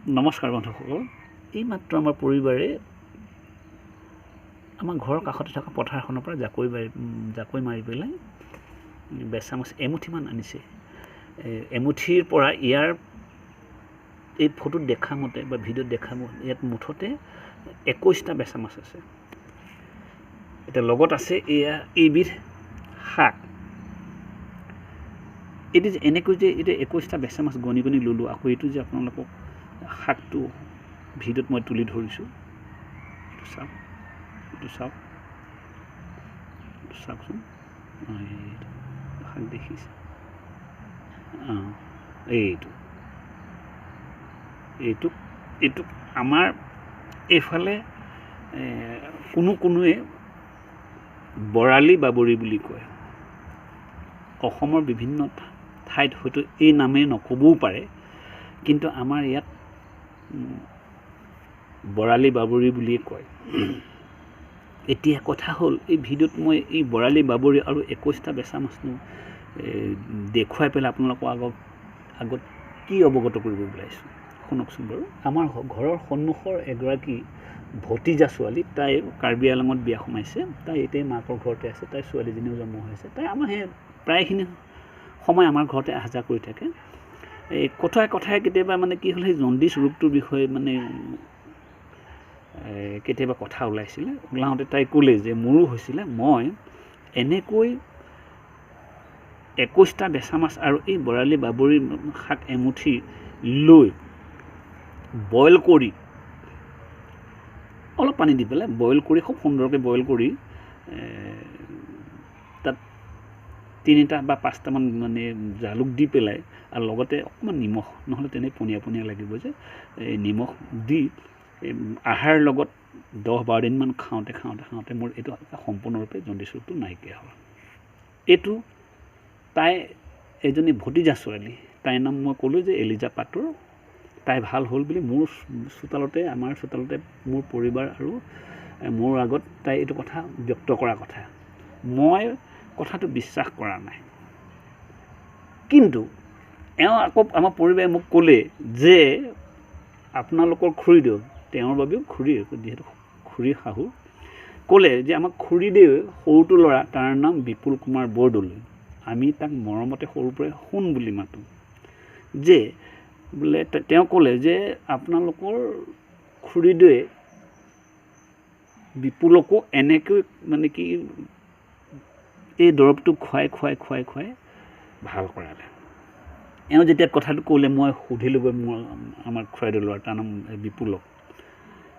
নমস্কাৰ বন্ধুসকল, এইমাত্ৰ আমাৰ পৰিবাৰে আমাৰ ঘৰৰ কাষতে থকা পথাৰখনৰ পৰা জাকৈ মাৰি পেলাই বেচা মাছ এমুঠিমান আনিছে। এমুঠিৰ পৰা ইয়াৰ এই ফটোত দেখা মতে বা ভিডিঅ'ত দেখা মতে ইয়াত মুঠতে 21টা বেচা মাছ আছে। এতিয়া লগত আছে এইবিধ শাক। এটি যে এনেকৈ যে এতিয়া 21টা বেচা মাছ গণি গণি ল'লোঁ। আকৌ এইটো যে আপোনালোকক শাকটো ভিডিঅ'ত মই তুলি ধৰিছোঁ, এইটো চাওকচোন, শাক দেখিছে? এইটো আমাৰ এইফালে কোনোৱে বৰালি বাবৰি বুলি কয়। অসমৰ বিভিন্ন ঠাইত হয়তো এই নামে নক'বও পাৰে, কিন্তু আমাৰ ইয়াত বৰালি বাবৰি বুলিয়ে কয়। এতিয়া কথা হ'ল, এই ভিডিঅ'ত মই এই বৰালি বাবৰি আৰু 21টা বেচা মাছনো দেখুৱাই পেলাই আপোনালোকৰ আগত কি অৱগত কৰিব বিচাৰিছোঁ শুনকচোন বাৰু। আমাৰ ঘৰৰ সন্মুখৰ এগৰাকী ভতিজা ছোৱালী, তাই কাৰ্বি আংলঙত বিয়া সোমাইছে। তাই এতিয়া মাকৰ ঘৰতে আছে। তাইৰ ছোৱালীজনীও জন্ম হৈছে। তাই আমাৰ সেই প্ৰায়খিনি সময় আমাৰ ঘৰতে অহা যোৱা কৰি থাকে। এই কথাই কেতিয়াবা মানে কি হ'ল, সেই জণ্ডিছ ৰোগটোৰ বিষয়ে মানে কেতিয়াবা কথা ওলাইছিলে। ওলাওঁতে তাই ক'লে যে মোৰো হৈছিলে, মই এনেকৈ 21টা বেচা মাছ আৰু এই বৰালি বাবৰি শাক এমুঠি লৈ বইল কৰি, অলপ পানী দি পেলাই বইল কৰি, খুব সুন্দৰকৈ বইল কৰি তাত 3টা বা 5টামান মানে জালুক দি পেলাই, আৰু লগতে অকণমান নিমখ, নহ'লে তেনেই পনীয়া পনীয়া লাগিব যে, নিমখ দি আহাৰ লগত 10-12 দিনমান খাওঁতে মোৰ এইটো সম্পূৰ্ণৰূপে জণ্ডিছ ৰোগটো নাইকিয়া হ'ল। এইটো তাই এজনী ভতিজা ছোৱালী, তাইৰ নাম মই ক'লোঁ যে এলিজা পাটৰ। তাই ভাল হ'ল বুলি আমাৰ চোতালতে মোৰ পৰিবাৰ আৰু মোৰ আগত তাই এইটো কথা ব্যক্ত কৰা কথা। মই কথাটো বিশ্বাস কৰা নাই, কিন্তু আকৌ আমাৰ পৰিবাৰে মোক ক'লে যে আপোনালোকৰ খুৰীদেউ, তেওঁৰ বাবেও যিহেতু খুৰী শাহু, ক'লে যে আমাক খুৰীদেউ সৰুটো ল'ৰা, তাৰ নাম বিপুল কুমাৰ বৰদলৈ। আমি তাক মৰমতে সৰুৰ পৰাই সোণ বুলি মাতোঁ। যে বোলে তেওঁ ক'লে যে আপোনালোকৰ খুৰীদেৱে বিপুলকো এনেকৈ মানে কি এই দৰৱটো খুৱাই ভাল কৰালে। এওঁ যেতিয়া কথাটো ক'লে, মই সুধিলোগৈ আমাৰ খুৰীদেউ ল'ৰা, তাৰ নাম বিপুলক।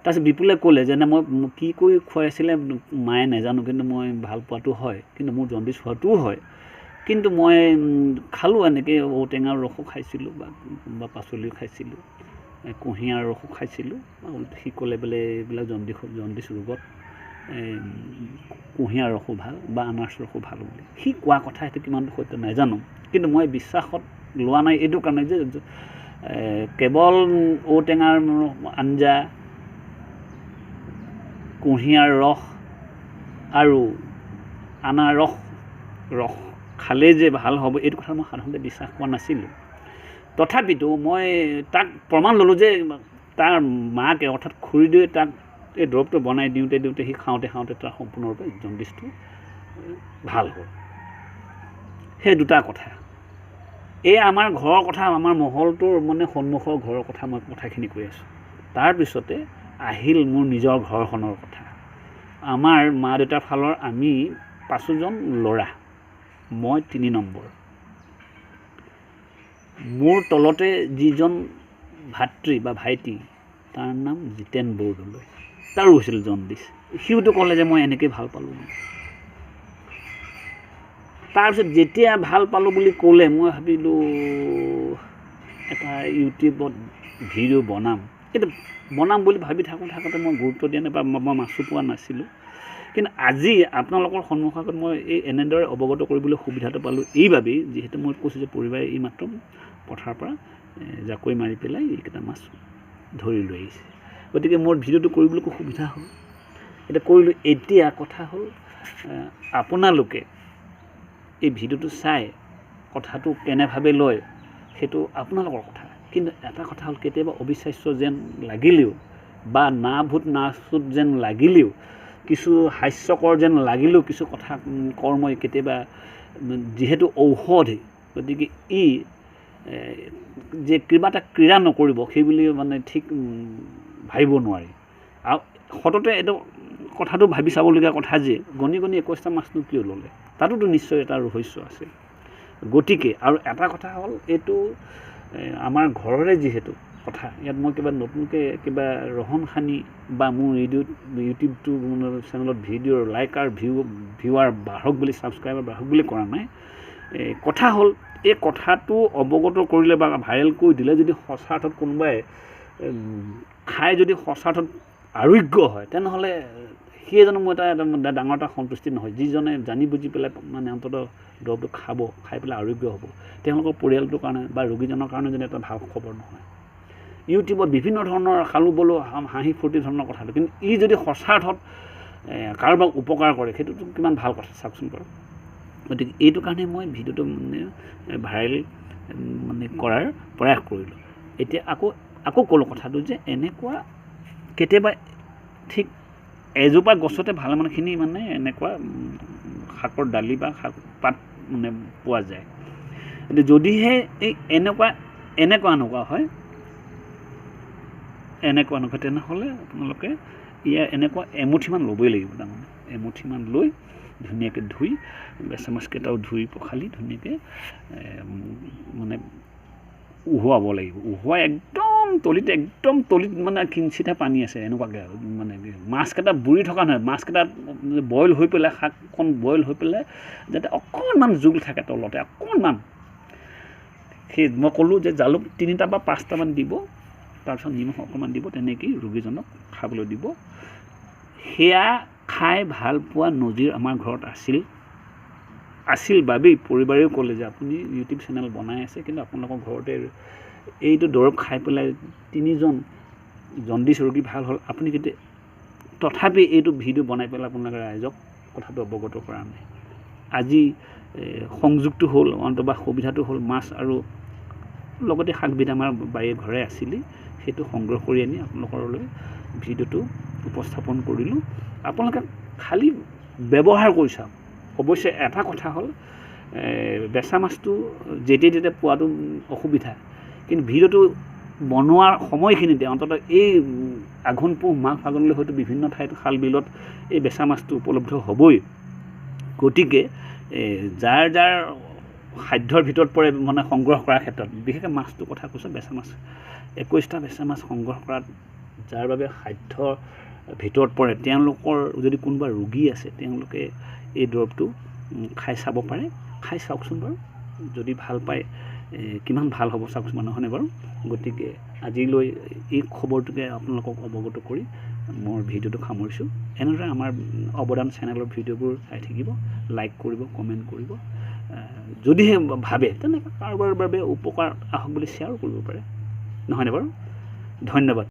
তাৰপিছত বিপুলে ক'লে যে মই কি কৰি খুৱাইছিলে মায়ে নাজানো, কিন্তু মই ভাল পোৱাটো হয়, কিন্তু মোৰ জণ্ডিছ হোৱাটোও হয়। কিন্তু মই খালোঁ এনেকৈ, ঔটেঙাৰ ৰসো খাইছিলোঁ বা পাচলিও খাইছিলোঁ, কুঁহিয়াৰ ৰসো খাইছিলোঁ। সি ক'লে বোলে এইবিলাক জণ্ডিছ ৰোগত কুঁহিয়াৰ ৰসো ভাল বা আনাৰস ৰসো ভাল বুলি। সি কোৱা কথা সেইটো কিমান সত্য নাজানো, কিন্তু মই বিশ্বাসত লোৱা নাই এইটো কাৰণে যে কেৱল ঔটেঙাৰ আঞ্জা, কুঁহিয়াৰ ৰস আৰু আনাৰস ৰস খালেই যে ভাল হ'ব, এইটো কথা মই সাধাৰণতে বিশ্বাস কৰা নাছিলোঁ। তথাপিতো মই তাক প্ৰমাণ ল'লোঁ যে তাৰ মাকে, অৰ্থাৎ খুৰীদেৱে তাক এই দৰৱটো বনাই দিওঁতে সি খাওঁতে তাৰ সম্পূৰ্ণৰূপে জণ্ডিছটো ভাল হ'ল। সেই দুটা কথা, এই আমাৰ ঘৰৰ কথা, আমাৰ মহলটোৰ মানে সন্মুখৰ ঘৰৰ কথা মই কথাখিনি কৈ আছোঁ। তাৰপিছতে আহিল মোৰ নিজৰ ঘৰখনৰ কথা। আমাৰ মা দেউতাৰ ফালৰ আমি 5জন ল'ৰা, মই 3 নম্বৰ। মোৰ তলতে যিজন ভাতৃ বা ভাইটি, তাৰ নাম জিতেন বৰদলৈ। তাৰো হৈছিল জণ্ডিছ। সিওতো ক'লে যে মই এনেকৈ ভাল পালোঁ। তাৰপিছত যেতিয়া ভাল পালোঁ বুলি ক'লে, মই ভাবিলোঁ এটা ইউটিউবত ভিডিঅ' বনাম। কিন্তু বনাম বুলি ভাবি থাকোঁতে মই গুৰুত্ব দিয়া নাই বা মই মাছো পোৱা নাছিলোঁ। কিন্তু আজি আপোনালোকৰ সন্মুখৰ আগত মই এনেদৰে অৱগত কৰিবলৈ সুবিধাটো পালোঁ এইবাবেই, যিহেতু মই কৈছোঁ যে পৰিবাৰে এইমাত্ৰ পথাৰৰ পৰা জাকৈ মাৰি পেলাই এইকেইটা মাছ ধৰি লৈ আহিছে। গতিকে মোৰ ভিডিঅ'টো কৰিবলৈ খুব সুবিধা হ'ল, এতিয়া কৰিলোঁ। এতিয়া কথা হ'ল, আপোনালোকে এই ভিডিঅ'টো চাই কথাটো কেনেভাৱে লয় সেইটো আপোনালোকৰ কথা। কিন্তু এটা কথা হ'ল কেতিয়াবা অবিশ্বাস্য যেন লাগিলেও বা না ভূত না চুত যেন লাগিলেও কিছু হাস্যকৰ যেন লাগিলেও কিছু কথা কৰ্মই কেতিয়াবা যিহেতু ঔষধি গতিকে ই যে কিবা এটা ক্ৰীড়া নকৰিব সেই বুলি মানে ঠিক ভাবিব নোৱাৰি আৰু সততে এইটো কথাটো ভাবি চাবলগীয়া কথা যে গণি 21টা মাছনো কিয় ল'লে তাতোতো নিশ্চয় এটা ৰহস্য আছে গতিকে আৰু এটা কথা হ'ল এইটো আমাৰ ঘৰৰে যিহেতু কথা ইয়াত মই কিবা নতুনকৈ কিবা ৰহন সানি বা মোৰ ইউটিউবটো চেনেলত ভিডিঅ'ৰ লাইক আৰু ভিউৱাৰ বাঢ়ক বুলি ছাবস্ক্ৰাইবাৰ বাঢ়ক বুলি কৰা নাই কথা হ'ল এই কথাটো অৱগত কৰিলে বা ভাইৰেল কৰি দিলে যদি সঁচা অৰ্থত কোনোবাই খাই যদি সঁচা অৰ্থত আৰোগ্য হয় তেনেহ'লে সেই জানো মোৰ এটা ডাঙৰ এটা সন্তুষ্টি নহয় যিজনে জানি বুজি পেলাই মানে অন্ততঃ দৰৱটো খাই পেলাই আৰোগ্য হ'ব তেওঁলোকৰ পৰিয়ালটোৰ কাৰণে বা ৰোগীজনৰ কাৰণে যদি এটা ভাল খবৰ নহয় ইউটিউবত বিভিন্ন ধৰণৰ খালো বলো হাঁহি ফূৰ্তি ধৰণৰ কথাটো কিন্তু ই যদি সঁচা অৰ্থত কাৰোবাক উপকাৰ কৰে সেইটোতো কিমান ভাল কথা চাওকচোন বাৰু গতিকে এইটো কাৰণে মই ভিডিঅ'টো মানে ভাইৰেল মানে কৰাৰ প্ৰয়াস কৰিলোঁ এতিয়া আকৌ ক'লোঁ কথাটো যে এনেকুৱা কেতিয়াবা ঠিক এজোপা গছতে ভালেমানখিনি মানে এনেকুৱা শাকৰ দালি বা শাক পাত মানে পোৱা যায় কিন্তু যদিহে এই এনেকুৱা হয় এনেকুৱা তেনেহ'লে আপোনালোকে ইয়াৰ এনেকুৱা এমুঠিমান ল'বই লাগিব তাৰমানে এমুঠিমান লৈ ধুনীয়াকৈ ধুই বেচা মাছকেইটাও ধুই পখালি ধুনীয়াকৈ মানে উহুৱাব লাগিব উহুৱাই একদম তলিত মানে কিঞ্চিতহে পানী আছে এনেকুৱাকৈ মানে মাছকেইটা বুৰি থকা নহয় মাছকেইটা বইল হৈ পেলাই শাকখন বইল হৈ পেলাই যাতে অকণমান জোল থাকে তলতে অকণমান সেই মই ক'লোঁ যে জালুক 3টা বা 5টামান দিব তাৰপিছত নিমখ অকণমান দিব তেনেকেই ৰোগীজনক খাবলৈ দিব সেয়া খাই ভাল পোৱা নজিৰ আমাৰ ঘৰত আছিল বাবেই পৰিবাৰেও ক'লে যে আপুনি ইউটিউব চেনেল বনাই আছে কিন্তু আপোনালোকৰ ঘৰতে এইটো দৰৱ খাই পেলাই 3জন জণ্ডিছ ৰোগী ভাল হ'ল আপুনি কিন্তু তথাপি এইটো ভিডিঅ' বনাই পেলাই আপোনালোকে ৰাইজক কথাটো অৱগত কৰা নাই আজি সংযোগটো হ'ল অন্তবা সুবিধাটো হ'ল মাছ আৰু লগতে শাকবিধ আমাৰ বাৰীয়ে ঘৰে আছিলেই সেইটো সংগ্ৰহ কৰি আনি আপোনালোকলৈ ভিডিঅ'টো উপস্থাপন কৰিলোঁ আপোনালোকে খালি ব্যৱহাৰ কৰি চাওক অৱশ্যে এটা কথা হ'ল বেচা মাছটো যেতিয়া পোৱাটো অসুবিধা কিন্তু ভিডিঅ'টো বনোৱাৰ সময়খিনিতে অন্ততঃ এই আঘোণ পুহ মাঘ ফাগুনলৈ হয়তো বিভিন্ন ঠাইত খাল বিলত এই বেচা মাছটো উপলব্ধ হ'বই গতিকে যাৰ সাধ্যৰ ভিতৰত পৰে মানে সংগ্ৰহ কৰাৰ ক্ষেত্ৰত বিশেষকৈ মাছটো কথা কৈছোঁ বেচা মাছ 21টা বেচা মাছ সংগ্ৰহ কৰাত যাৰ বাবে সাধ্যৰ ভিতৰত পৰে তেওঁলোকৰ যদি কোনোবা ৰোগী আছে তেওঁলোকে এই দৰৱটো খাই চাব পাৰে খাই চাওকচোন বাৰু যদি ভাল পায় কিমান ভাল হ'ব চাওকচোন নহয়নে বাৰু গতিকে আজিলৈ এই খবৰটোকে আপোনালোকক অৱগত কৰি মোৰ ভিডিঅ'টো সামৰিছোঁ এনেদৰে আমাৰ অৱদান চেনেলৰ ভিডিঅ'বোৰ চাই থাকিব লাইক কৰিব কমেণ্ট কৰিব যদিহে ভাবে তেনেকৈ কাৰোবাৰ বাবে উপকাৰ আহক বুলি শ্বেয়াৰো কৰিব পাৰে নহয়নে বাৰু ধন্যবাদ